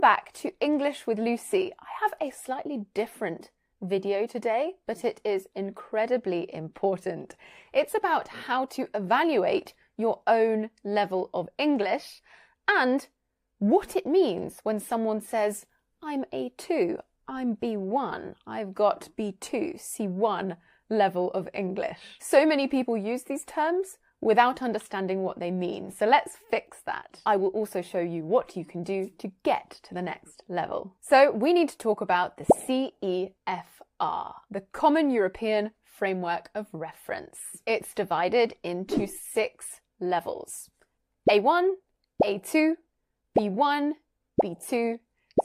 Back to English with Lucy. I have a slightly different video today, but it is incredibly important. It's about how to evaluate your own level of English and what it means when someone says, I'm A2, I'm B1, I've got B2, C1 level of English. So many people use these terms without understanding what they mean. So let's fix that. I will also show you what you can do to get to the next level. So we need to talk about the CEFR, the Common European Framework of Reference. It's divided into 6 levels: A1, A2, B1, B2,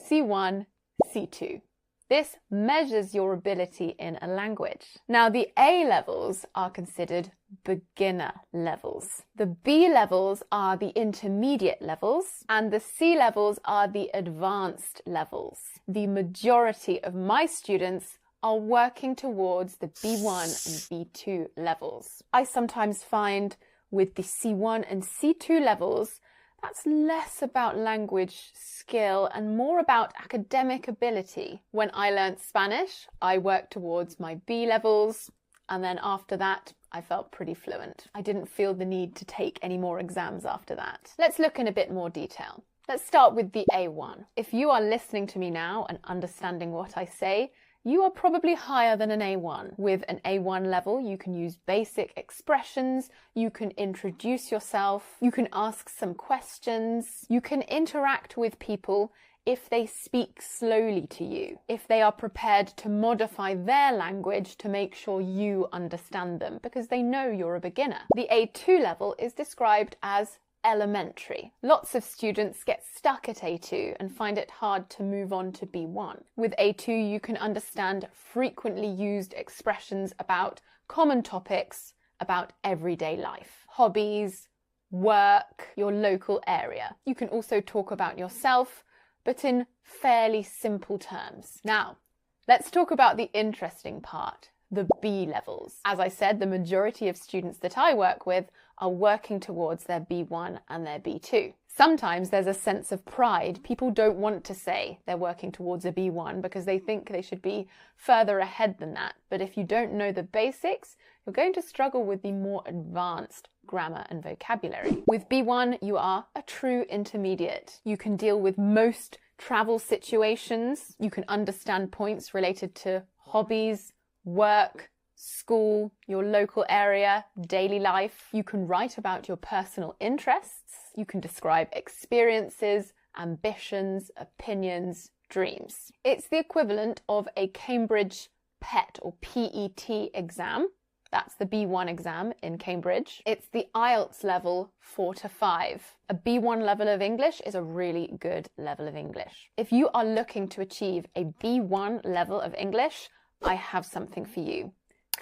C1, C2. This measures your ability in a language. Now, the A levels are considered beginner levels. The B levels are the intermediate levels, and the C levels are the advanced levels. The majority of my students are working towards the B1 and B2 levels. I sometimes find with the C1 and C2 levels, that's less about language skill and more about academic ability. When I learned Spanish, I worked towards my B levels, and then after that, I felt pretty fluent. I didn't feel the need to take any more exams after that. Let's look in a bit more detail. Let's start with the A1. If you are listening to me now and understanding what I say, you are probably higher than an A1. With an A1 level, you can use basic expressions, you can introduce yourself, you can ask some questions, you can interact with people if they speak slowly to you, if they are prepared to modify their language to make sure you understand them, because they know you're a beginner. The A2 level is described as elementary. Lots of students get stuck at A2 and find it hard to move on to B1. With A2, you can understand frequently used expressions about common topics, about everyday life, hobbies, work, your local area. You can also talk about yourself, but in fairly simple terms. Now, let's talk about the interesting part, the B levels. As I said, the majority of students that I work with are working towards their B1 and their B2. Sometimes there's a sense of pride. People don't want to say they're working towards a B1 because they think they should be further ahead than that. But if you don't know the basics, you're going to struggle with the more advanced grammar and vocabulary. With B1, you are a true intermediate. You can deal with most travel situations. You can understand points related to hobbies, work, school, your local area, daily life. You can write about your personal interests. You can describe experiences, ambitions, opinions, dreams. It's the equivalent of a Cambridge PET or PET exam. That's the B1 exam in Cambridge. It's the IELTS level 4 to 5. A B1 level of English is a really good level of English. If you are looking to achieve a B1 level of English, I have something for you.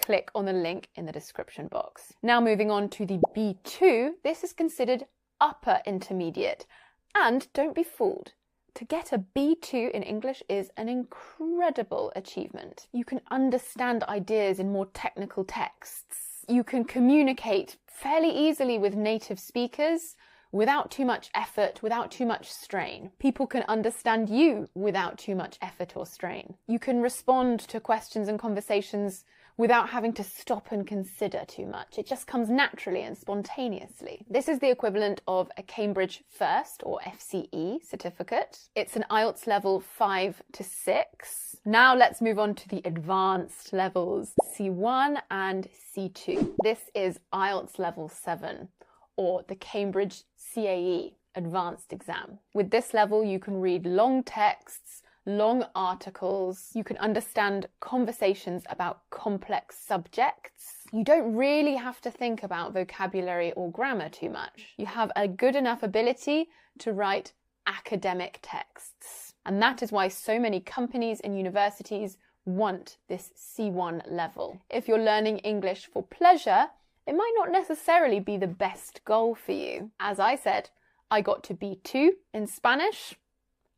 Click on the link in the description box. Now moving on to the B2, this is considered upper intermediate. And don't be fooled. To get a B2 in English is an incredible achievement. You can understand ideas in more technical texts. You can communicate fairly easily with native speakers without too much effort, without too much strain. People can understand you without too much effort or strain. You can respond to questions and conversations without having to stop and consider too much. It just comes naturally and spontaneously. This is the equivalent of a Cambridge First or FCE certificate. It's an IELTS level 5 to 6. Now let's move on to the advanced levels, C1 and C2. This is IELTS level 7 or the Cambridge CAE advanced exam. With this level, you can read long texts, long articles, you can understand conversations about complex subjects. You don't really have to think about vocabulary or grammar too much. You have a good enough ability to write academic texts. And that is why so many companies and universities want this C1 level. If you're learning English for pleasure, it might not necessarily be the best goal for you. As I said, I got to B2 in Spanish,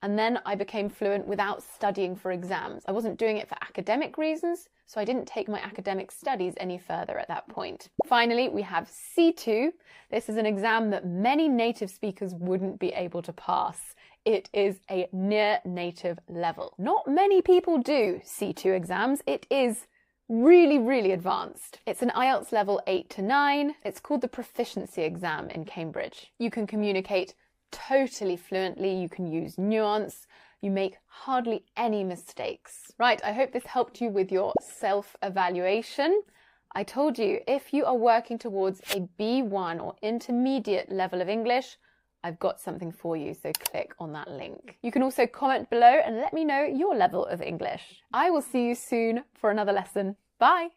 and then I became fluent without studying for exams. I wasn't doing it for academic reasons, so I didn't take my academic studies any further at that point. Finally, we have C2. This is an exam that many native speakers wouldn't be able to pass. it is a near native level. Not many people do C2 exams. It is really, really advanced. It's an IELTS level 8 to 9. It's called the proficiency exam in Cambridge. You can communicate totally fluently. You can use nuance. You make hardly any mistakes. Right, I hope this helped you with your self-evaluation. I told you, if you are working towards a B1 or intermediate level of English, I've got something for you, so click on that link. You can also comment below and let me know your level of English. I will see you soon for another lesson. Bye!